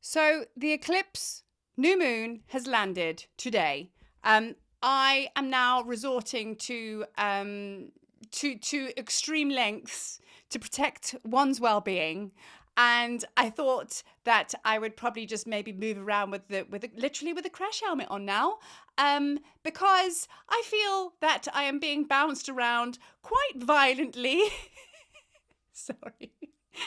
So the eclipse new moon has landed today. I am now resorting to extreme lengths to protect one's well-being. And I thought that I would probably just maybe move around literally with a crash helmet on now, because I feel that I am being bounced around quite violently. Sorry.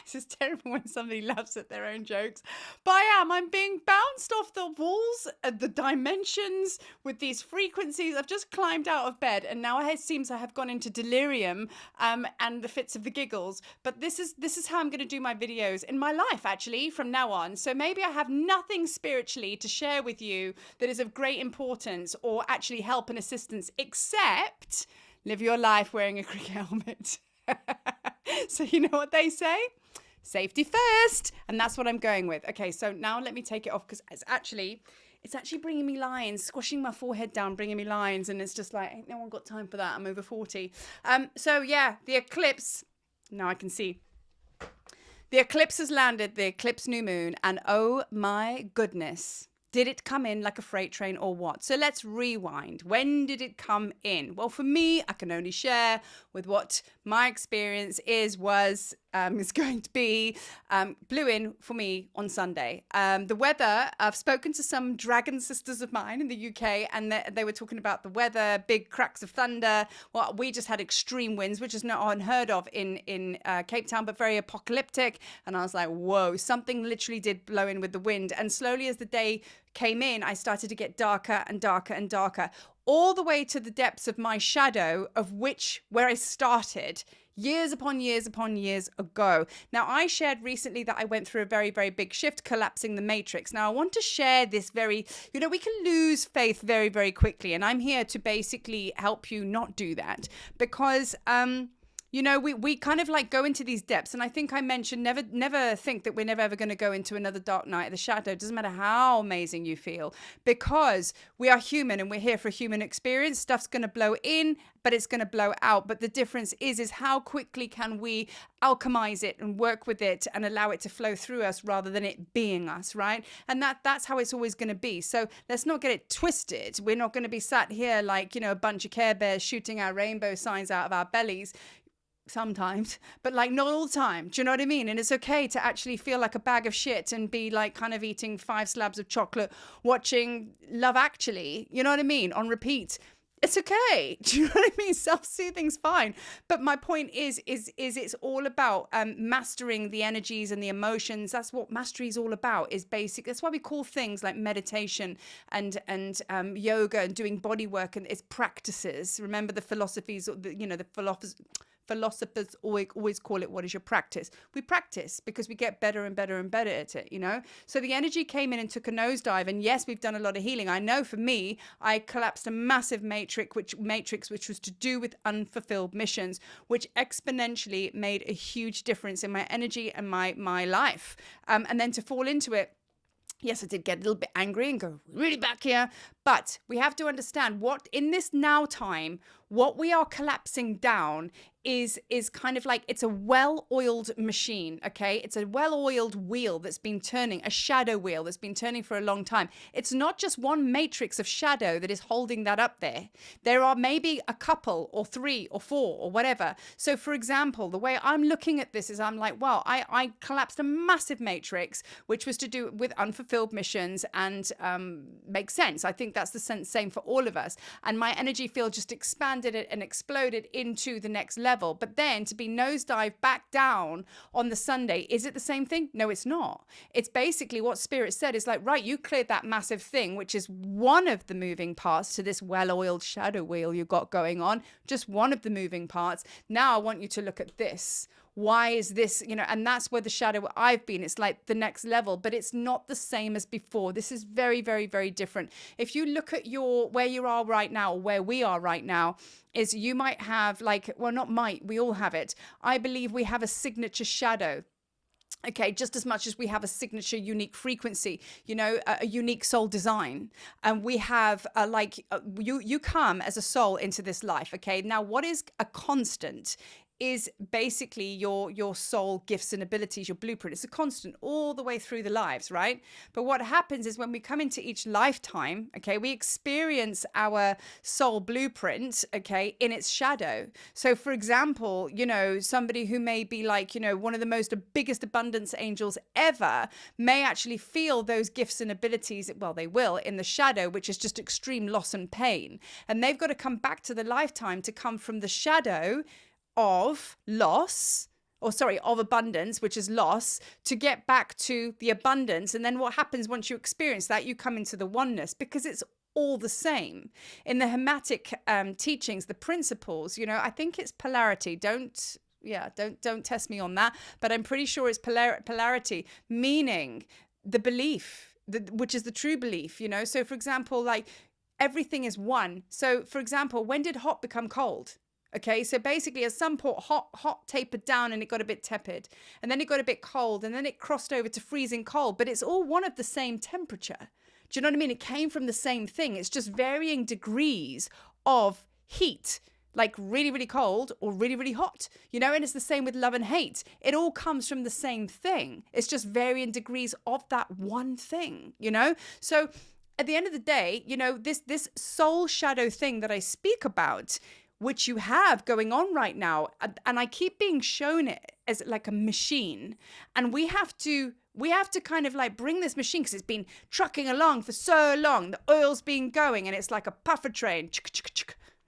This is terrible when somebody laughs at their own jokes. But I'm being bounced off the walls, the dimensions with these frequencies. I've just climbed out of bed and now it seems I have gone into delirium and the fits of the giggles. But this is how I'm going to do my videos in my life, actually, from now on. So maybe I have nothing spiritually to share with you that is of great importance or actually help and assistance, except live your life wearing a cricket helmet. So you know what they say? Safety first. And that's what I'm going with. Okay, so now let me take it off because it's actually bringing me lines, squashing my forehead down, bringing me lines. And it's just like, ain't no one got time for that. I'm over 40. So yeah, the eclipse. Now I can see. The eclipse has landed, the eclipse new moon. And oh my goodness. Did it come in like a freight train or what? So let's rewind. When did it come in? Well, for me, I can only share with what my experience is going to be. Blew in for me on Sunday. The weather, I've spoken to some dragon sisters of mine in the UK and they were talking about the weather, big cracks of thunder. Well, we just had extreme winds, which is not unheard of in Cape Town, but very apocalyptic. And I was like, whoa, something literally did blow in with the wind. And slowly as the day came in, I started to get darker and darker and darker, all the way to the depths of my shadow, where I started years upon years upon years ago. Now, I shared recently that I went through a very, very big shift, collapsing the matrix. Now, I want to share this we can lose faith very, very quickly. And I'm here to basically help you not do that because, we kind of like go into these depths. And I think I mentioned never think that we're never ever going to go into another dark night of the shadow. It doesn't matter how amazing you feel, because we are human and we're here for a human experience. Stuff's going to blow in, but it's going to blow out. But the difference is how quickly can we alchemize it and work with it and allow it to flow through us rather than it being us, right? And that's how it's always going to be. So let's not get it twisted. We're not going to be sat here like, a bunch of Care Bears shooting our rainbow signs out of our bellies. Sometimes, but like not all the time. Do you know what I mean? And it's okay to actually feel like a bag of shit and be like kind of eating 5 slabs of chocolate, watching Love Actually, you know what I mean, on repeat. It's okay. Do you know what I mean? Self-soothing's fine. But my point is it's all about mastering the energies and the emotions. That's what mastery is all about, is basic. That's why we call things like meditation and yoga and doing body work, and it's practices. Remember the philosophies, the philosophers always call it, what is your practice? We practice because we get better and better and better at it, So the energy came in and took a nosedive. And yes, we've done a lot of healing. I know for me, I collapsed a massive matrix, which was to do with unfulfilled missions, which exponentially made a huge difference in my energy and my life. And then to fall into it, yes, I did get a little bit angry and go really back here, but we have to understand what in this now time, what we are collapsing down is kind of like, it's a well-oiled machine, okay? It's a well-oiled wheel that's been turning, a shadow wheel that's been turning for a long time. It's not just one matrix of shadow that is holding that up there. There are maybe a couple or 3 or 4 or whatever. So for example, the way I'm looking at this is I'm like, well, I collapsed a massive matrix, which was to do with unfulfilled missions, and makes sense. I think that's the same for all of us. And my energy field just expanded it and exploded into the next level. But then to be nosedive back down on the Sunday, is it the same thing? No, it's not. It's basically what Spirit said is like, right, you cleared that massive thing, which is one of the moving parts to this well-oiled shadow wheel you got going on, just one of the moving parts. Now I want you to look at this. Why is this, and that's where the shadow I've been. It's like the next level, but it's not the same as before. This is very, very, very different. If you look at where you are right now, or where we are right now, is you might have we all have it. I believe we have a signature shadow. Okay, just as much as we have a signature unique frequency, a unique soul design. And we have you come as a soul into this life. Okay, now what is a constant is basically your soul gifts and abilities, your blueprint. It's a constant all the way through the lives, right? But what happens is when we come into each lifetime, okay, we experience our soul blueprint, okay, in its shadow. So for example, you know, somebody who may be like, you know, one of the most biggest abundance angels ever may actually feel those gifts and abilities, well, they will, in the shadow, which is just extreme loss and pain. And they've got to come back to the lifetime to come from the shadow of loss, or sorry, of abundance, which is loss, to get back to the abundance. And then what happens once you experience that? You come into the oneness, because it's all the same. In the Hermetic teachings, the principles, you know, I think it's polarity. Don't test me on that, but I'm pretty sure it's polarity, meaning the belief, which is the true belief, you know. So for example, like everything is one. So for example, when did hot become cold? Okay, so basically at some point, hot tapered down and it got a bit tepid. And then it got a bit cold and then it crossed over to freezing cold. But it's all one of the same temperature. Do you know what I mean? It came from the same thing. It's just varying degrees of heat, like really, really cold or really, really hot. You know, and it's the same with love and hate. It all comes from the same thing. It's just varying degrees of that one thing, you know? So at the end of the day, you know, this soul shadow thing that I speak about, which you have going on right now. And I keep being shown it as like a machine. And we have to kind of like bring this machine, because it's been trucking along for so long. The oil's been going and it's like a puffer train.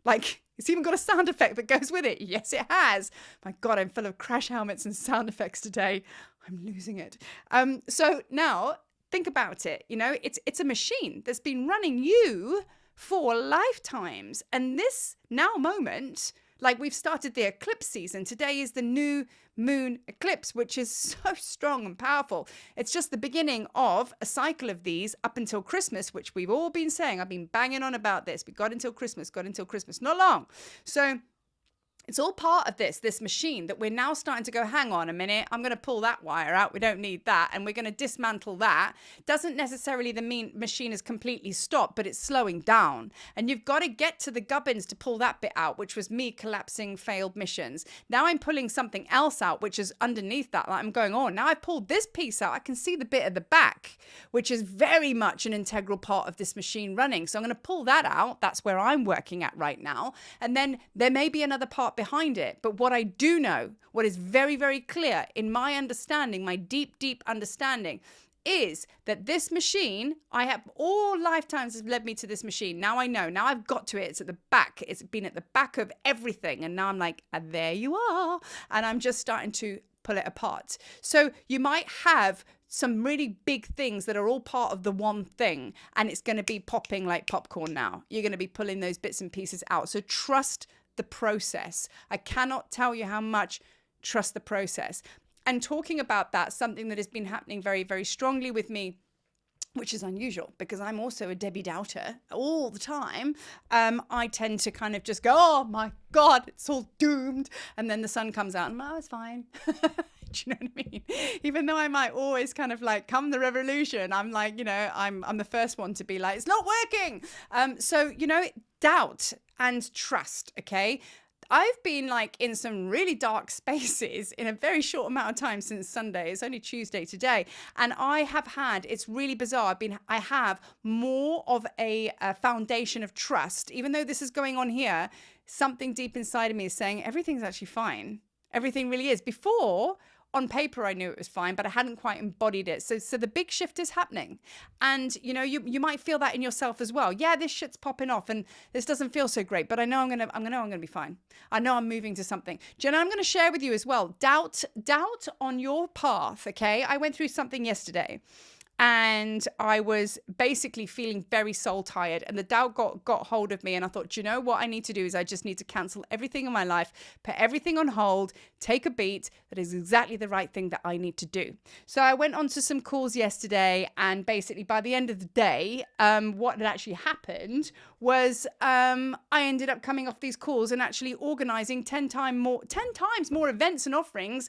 Like it's even got a sound effect that goes with it. Yes, it has. My God, I'm full of crash helmets and sound effects today. I'm losing it. So now think about it. You know, it's a machine that's been running you for lifetimes. And this now moment, like we've started the eclipse season. Today is the new moon eclipse, which is so strong and powerful. It's just the beginning of a cycle of these up until Christmas, which we've all been saying. I've been banging on about this. We got until Christmas, not long. So it's all part of this machine that we're now starting to go, hang on a minute, I'm going to pull that wire out. We don't need that. And we're going to dismantle that. Doesn't necessarily machine is completely stopped, but it's slowing down. And you've got to get to the gubbins to pull that bit out, which was me collapsing failed missions. Now I'm pulling something else out, which is underneath that. Like I'm going, oh, now I've pulled this piece out. I can see the bit at the back, which is very much an integral part of this machine running. So I'm going to pull that out. That's where I'm working at right now. And then there may be another part behind it. But what I do know, what is very, very clear in my understanding, my deep, deep understanding, is that this machine, I have all lifetimes has led me to this machine. Now I know. Now I've got to it. It's at the back. It's been at the back of everything. And now I'm like, there you are. And I'm just starting to pull it apart. So you might have some really big things that are all part of the one thing, and it's going to be popping like popcorn now. You're going to be pulling those bits and pieces out. So trust the process. I cannot tell you how much trust the process. And talking about that, something that has been happening very, very strongly with me, which is unusual because I'm also a Debbie Doubter all the time. I tend to kind of just go, oh my God, it's all doomed. And then the sun comes out and it's fine. Do you know what I mean? Even though I might always kind of like come the revolution, I'm like, you know, I'm the first one to be like, it's not working. So, you know, doubt and trust, okay? I've been like in some really dark spaces in a very short amount of time since Sunday. It's only Tuesday today. And I have had, it's really bizarre. I have more of a foundation of trust, even though this is going on here. Something deep inside of me is saying everything's actually fine. Everything really is. Before, on paper, I knew it was fine, but I hadn't quite embodied it. So the big shift is happening. And, you know, you might feel that in yourself as well. Yeah, this shit's popping off and this doesn't feel so great, but I know I'm going to be fine. I know I'm moving to something. Jenna, I'm going to share with you as well. Doubt on your path, okay? I went through something yesterday. And I was basically feeling very soul tired, and the doubt got hold of me. And I thought, you know what I need to do is I just need to cancel everything in my life, put everything on hold, take a beat. That is exactly the right thing that I need to do. So I went on to some calls yesterday, and basically by the end of the day, what had actually happened was I ended up coming off these calls and actually organizing 10 times more events and offerings.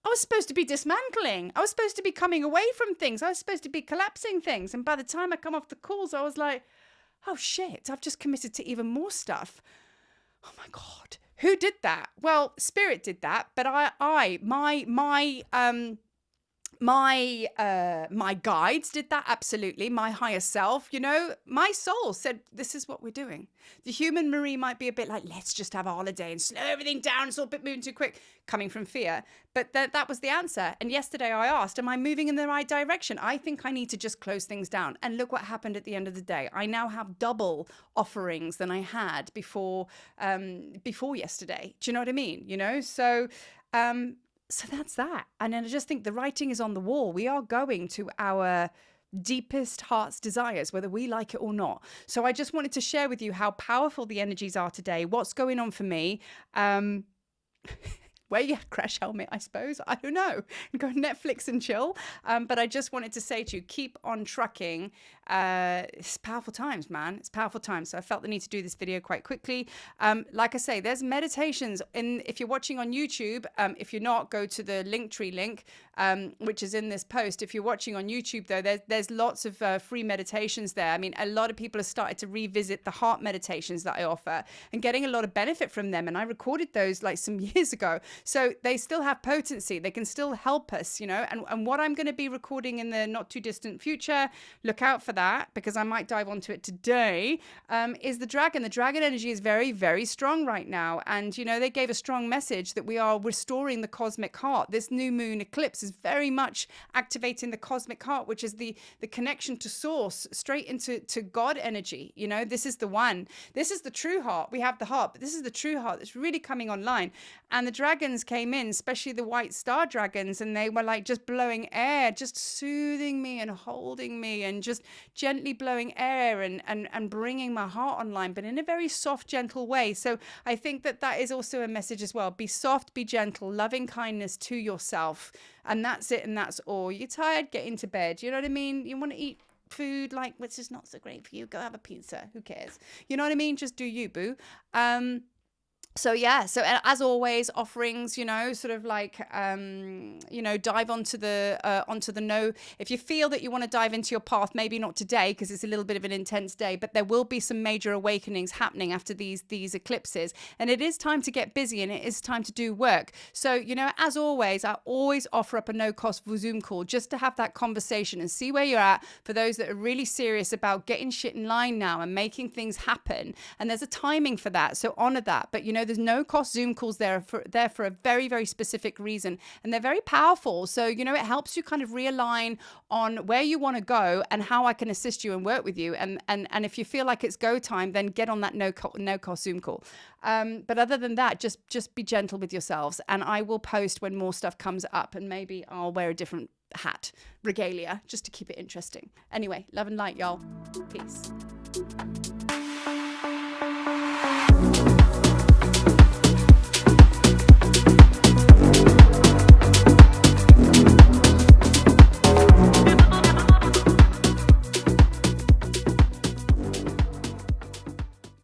I was supposed to be dismantling. I was supposed to be coming away from things. I was supposed to be collapsing things. And by the time I come off the calls, I was like, oh shit, I've just committed to even more stuff. Oh my God, Who did that? Well, Spirit did that, but my guides did that, absolutely. My higher self, my soul said, this is what we're doing. The human Marie might be a bit like, let's just have a holiday and slow everything down. It's all a bit moving too quick, coming from fear. But that was the answer. And yesterday I asked, am I moving in the right direction? I think I need to just close things down. And look what happened at the end of the day. I now have double offerings than I had before yesterday. Do you know what I mean? So that's that. And then I just think the writing is on the wall. We are going to our deepest heart's desires, whether we like it or not. So I just wanted to share with you how powerful the energies are today, what's going on for me. Wear your crash helmet, I suppose. I don't know. Go Netflix and chill. But I just wanted to say to you, keep on trucking. It's powerful times, man. It's powerful times. So I felt the need to do this video quite quickly. Like I say, there's meditations if you're watching on YouTube. If you're not, go to the Linktree link, which is in this post. If you're watching on YouTube, though, there's lots of free meditations there. I mean, a lot of people have started to revisit the heart meditations that I offer and getting a lot of benefit from them. And I recorded those like some years ago. So they still have potency. They can still help us, and what I'm going to be recording in the not too distant future, look out for that, because I might dive onto it today, is the dragon. The dragon energy is very, very strong right now. And, they gave a strong message that we are restoring the cosmic heart. This new moon eclipse is very much activating the cosmic heart, which is the connection to source, straight into God energy. This is the one. This is the true heart. We have the heart, but this is the true heart that's really coming online. And the dragons came in, especially the white star dragons, and they were like just blowing air, just soothing me and holding me and just gently blowing air and bringing my heart online, but in a very soft, gentle way. So I think that is also a message as well. Be soft, be gentle, loving kindness to yourself. And that's it. And that's all. You're tired, get into bed. You know what I mean? You want to eat food which is not so great for you, go have a pizza. Who cares? You know what I mean? Just do you, boo. So as always, offerings, sort of like, dive onto the no. If you feel that you want to dive into your path, maybe not today because it's a little bit of an intense day, but there will be some major awakenings happening after these eclipses. And it is time to get busy and it is time to do work. So, as always, I always offer up a no-cost Zoom call just to have that conversation and see where you're at for those that are really serious about getting shit in line now and making things happen. And there's a timing for that. So honor that. But, there's no cost Zoom calls there for a very, very specific reason. And they're very powerful. So, it helps you kind of realign on where you want to go and how I can assist you and work with you. And if you feel like it's go time, then get on that no cost Zoom call. But other than that, just be gentle with yourselves. And I will post when more stuff comes up, and maybe I'll wear a different hat, regalia, just to keep it interesting. Anyway, love and light, y'all. Peace.